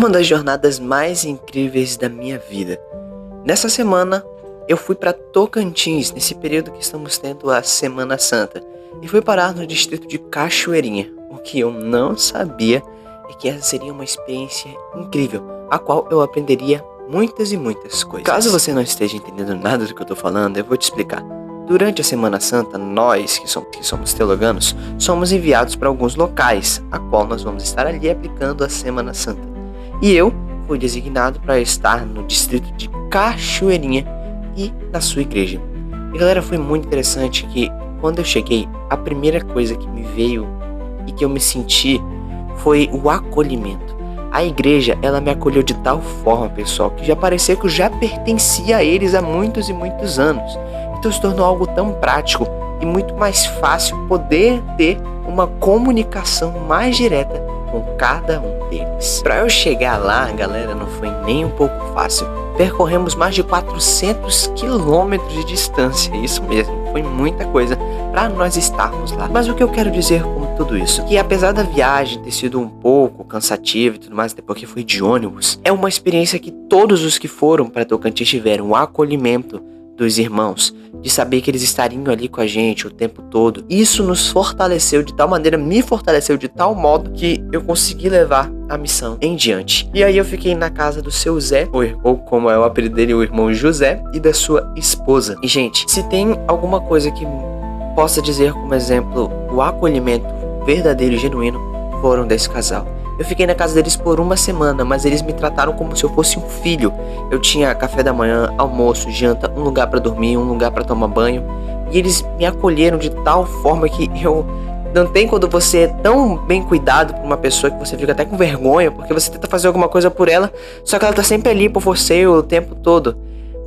uma das jornadas mais incríveis da minha vida. Nessa semana, eu fui para Tocantins, nesse período que estamos tendo a Semana Santa, e fui parar no distrito de Cachoeirinha. O que eu não sabia é que essa seria uma experiência incrível, a qual eu aprenderia muitas e muitas coisas. Caso você não esteja entendendo nada do que eu tô falando, eu vou te explicar. Durante a Semana Santa, nós, que somos teologanos, somos enviados para alguns locais, a qual nós vamos estar ali aplicando a Semana Santa. E eu fui designado para estar no distrito de Cachoeirinha e na sua igreja. E galera, foi muito interessante que quando eu cheguei, a primeira coisa que me veio e que eu me senti foi o acolhimento. A igreja, ela me acolheu de tal forma, pessoal, que já parecia que eu já pertencia a eles há muitos e muitos anos. Então se tornou algo tão prático e muito mais fácil poder ter uma comunicação mais direta com cada um deles. Para eu chegar lá, galera, não foi nem um pouco fácil. Percorremos mais de 400 quilômetros de distância, isso mesmo, foi muita coisa para nós estarmos lá. Mas o que eu quero dizer com tudo isso? Que apesar da viagem ter sido um pouco cansativa e tudo mais, até porque foi de ônibus, é uma experiência que todos os que foram para Tocantins tiveram o acolhimento dos irmãos, de saber que eles estariam ali com a gente o tempo todo. Isso nos fortaleceu de tal maneira, me fortaleceu de tal modo que eu consegui levar a missão em diante. E aí eu fiquei na casa do seu Zé, ou como é o apelido dele, o irmão José, e da sua esposa. E gente, se tem alguma coisa que possa dizer como exemplo o acolhimento verdadeiro e genuíno, foram desse casal. Eu fiquei na casa deles por uma semana, mas eles me trataram como se eu fosse um filho. Eu tinha café da manhã, almoço, janta, um lugar para dormir, um lugar para tomar banho. E eles me acolheram de tal forma que eu... Não tem quando você é tão bem cuidado por uma pessoa que você fica até com vergonha, porque você tenta fazer alguma coisa por ela, só que ela tá sempre ali por você o tempo todo.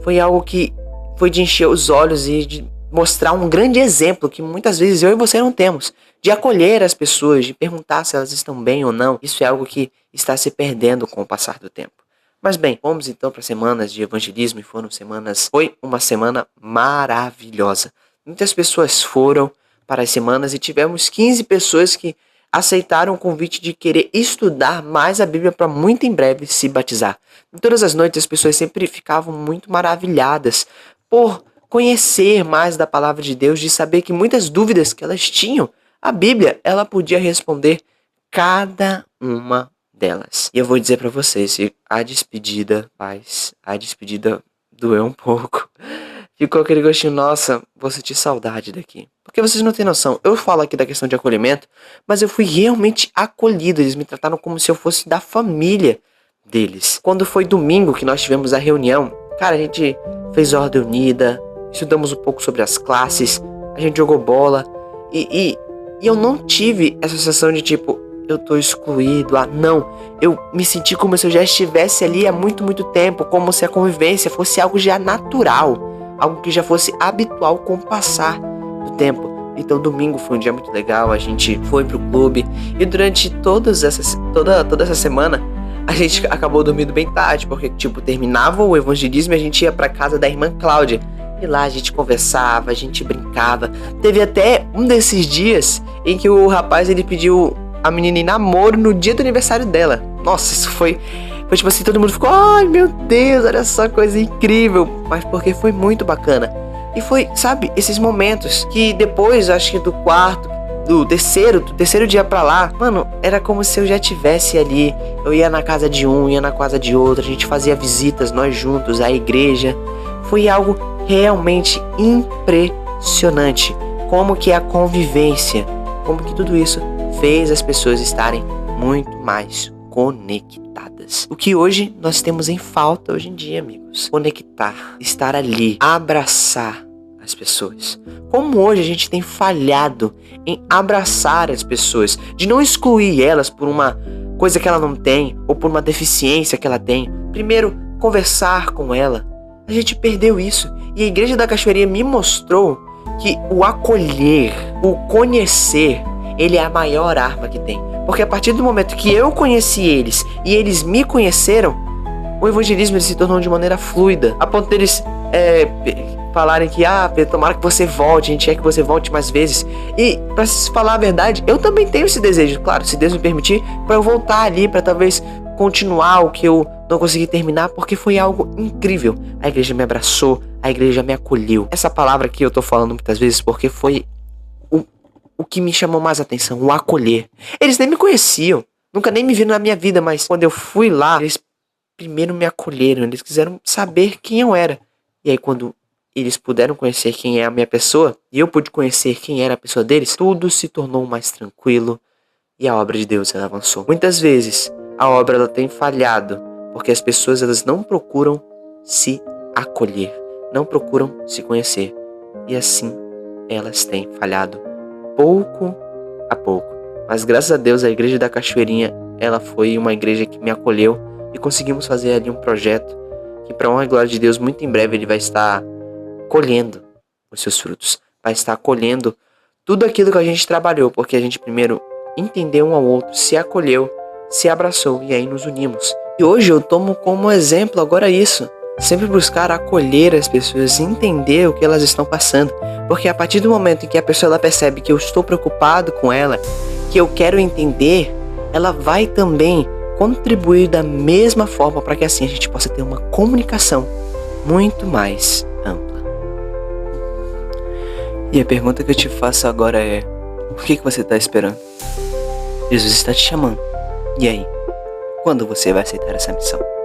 Foi algo que foi de encher os olhos e de mostrar um grande exemplo que muitas vezes eu e você não temos. De acolher as pessoas, de perguntar se elas estão bem ou não. Isso é algo que está se perdendo com o passar do tempo. Mas bem, vamos então para semanas de evangelismo e foi uma semana maravilhosa. Muitas pessoas foram para as semanas e tivemos 15 pessoas que aceitaram o convite de querer estudar mais a Bíblia para muito em breve se batizar. E todas as noites as pessoas sempre ficavam muito maravilhadas por conhecer mais da palavra de Deus, de saber que muitas dúvidas que elas tinham, a Bíblia, ela podia responder cada uma delas. E eu vou dizer pra vocês, a despedida doeu um pouco. Ficou aquele gostinho, nossa, vou sentir saudade daqui. Porque vocês não têm noção, eu falo aqui da questão de acolhimento, mas eu fui realmente acolhido, eles me trataram como se eu fosse da família deles. Quando foi domingo que nós tivemos a reunião, cara, a gente fez ordem unida, estudamos um pouco sobre as classes, a gente jogou bola, e eu não tive essa sensação de tipo, eu tô excluído, não. Eu me senti como se eu já estivesse ali há muito, muito tempo, como se a convivência fosse algo já natural, algo que já fosse habitual com o passar do tempo. Então domingo foi um dia muito legal, a gente foi pro clube, e durante toda essa semana, a gente acabou dormindo bem tarde, porque tipo, terminava o evangelismo e a gente ia pra casa da irmã Cláudia. E lá a gente conversava, a gente brincava. Teve até um desses dias em que o rapaz ele pediu a menina em namoro no dia do aniversário dela. Nossa, isso foi tipo assim, todo mundo ficou, ai meu Deus, olha só, coisa incrível. Mas porque foi muito bacana. E foi, sabe, esses momentos que depois, acho que do terceiro dia pra lá, mano, era como se eu já estivesse ali. Eu ia na casa de um, ia na casa de outro, a gente fazia visitas, nós juntos, à igreja. Foi algo realmente impressionante. Como que a convivência, como que tudo isso fez as pessoas estarem muito mais conectadas. O que hoje nós temos em falta hoje em dia, amigos. Conectar, estar ali, abraçar as pessoas. Como hoje a gente tem falhado em abraçar as pessoas, de não excluir elas por uma coisa que ela não tem, ou por uma deficiência que ela tem. Primeiro, conversar com ela. A gente perdeu isso. E a Igreja da Cachoeirinha me mostrou que o acolher, o conhecer, ele é a maior arma que tem. Porque a partir do momento que eu conheci eles e eles me conheceram, o evangelismo ele se tornou de maneira fluida. A ponto deles falarem que, Pedro, tomara que você volte, a gente quer que você volte mais vezes. E, pra falar a verdade, eu também tenho esse desejo, claro, se Deus me permitir, pra eu voltar ali, pra talvez continuar o que eu não consegui terminar, porque foi algo incrível. A igreja me abraçou, a igreja me acolheu. Essa palavra aqui eu tô falando muitas vezes porque foi o que me chamou mais atenção, o acolher. Eles nem me conheciam, nunca nem me viram na minha vida, mas quando eu fui lá, eles primeiro me acolheram, eles quiseram saber quem eu era. E aí quando eles puderam conhecer quem é a minha pessoa, e eu pude conhecer quem era a pessoa deles, tudo se tornou mais tranquilo e a obra de Deus ela avançou. Muitas vezes a obra ela tem falhado porque as pessoas elas não procuram se acolher, não procuram se conhecer, e assim elas têm falhado pouco a pouco. Mas graças a Deus a igreja da Cachoeirinha ela foi uma igreja que me acolheu e conseguimos fazer ali um projeto que, para honra e glória de Deus, muito em breve ele vai estar colhendo os seus frutos, vai estar colhendo tudo aquilo que a gente trabalhou, porque a gente primeiro entendeu um ao outro, se acolheu, se abraçou e aí nos unimos. E hoje eu tomo como exemplo agora isso, sempre buscar acolher as pessoas e entender o que elas estão passando, porque a partir do momento em que a pessoa ela percebe que eu estou preocupado com ela, que eu quero entender, ela vai também contribuir da mesma forma para que assim a gente possa ter uma comunicação muito mais ampla. E a pergunta que eu te faço agora é: o que você está esperando? Jesus está te chamando. E aí? Quando você vai aceitar essa missão?